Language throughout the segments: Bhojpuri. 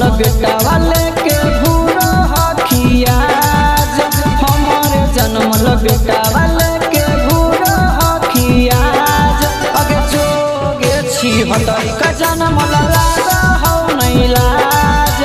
बेटा वाले के भूरो हखियाज हमारे जन्मल बेटा वाले के भूरो हखियाज अगे जोगे छी हतई का जन्मल लागा हौ नहीं लाज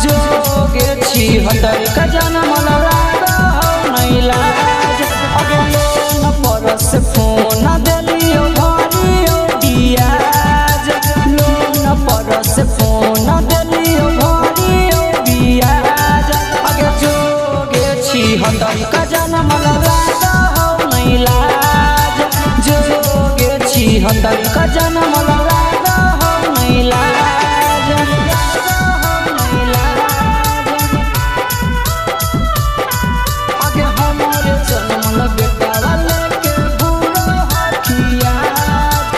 जोगे छी हतई का जन्मल लागा हौ नहीं लाज अगे लोन परस फोन देलियो भरियो बियाज लोन परस फोन देलियो भरियो बियाज अगे जोगे छी हतई का जन्मल लागा हौ नहीं लाज जोगे छी हतई का जन्मल लागा हौ नहीं लाज अगे हमारे जन्मल बेटा वाले के भूरो हखियाज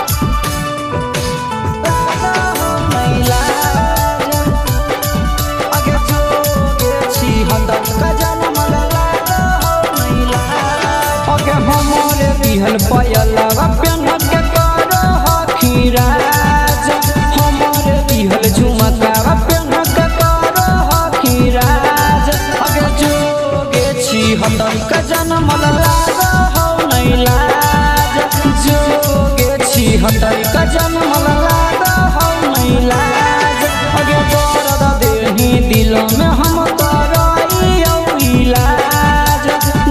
लागा हौ नहीं लाज अगे जोगे छी हतई का जन्मल लागा हौ नहीं लाज अगे हमारे बिहल पयलवा पेन के करो हखिराज हमारे बिहल झुमकावा पेन के करो हखिराज अगे जोगे छी हतई का जन्मल लागा हौ नहीं लाज जोगे छी हतई का जन्मल लागा हौ नहीं लाज अगे दर्द देही दिल में हम करइयो इलाज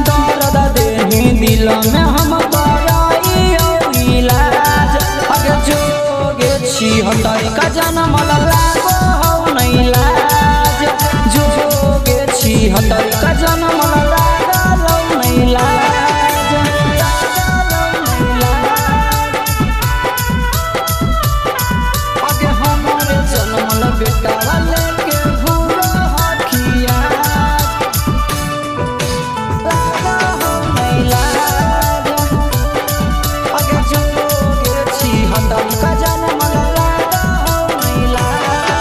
दर्द देही दिल में हम करइयो इलाज अगे जोगे छी हतई का जन्मल लागा हौ नहीं लाज जोगे छी हतई का जन्मल लागा हौ नहीं लाज अगे हमारे जन्मल बेटा वाले के भूरो हखियाज लागा हौ नहीं लाज अगे जोगे छी हतई का जन्मल लागा हौ नहीं लाज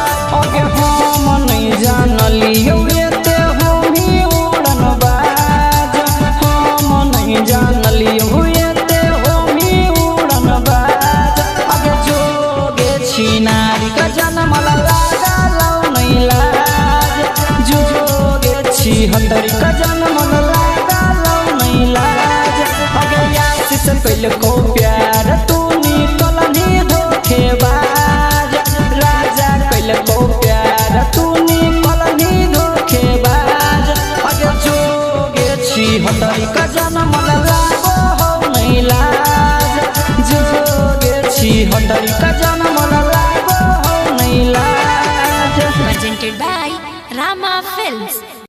अगे हम नहीं जानलियो एते होमी उड़न बाज हम नहीं जानलियो एते होमी उड़न बाज अगे जोगे छी नारी का जन्मल लागा हौ नहीं लाज जोगे छी हतई का जन्मल लागा हौ नहीं लाज अगे आशीष कैल को प्यार तू निकलनी धोखेबाज राजा कैल को प्यार तू निकलनी धोखेबाज अगे जोगे छी हतई का जन्मल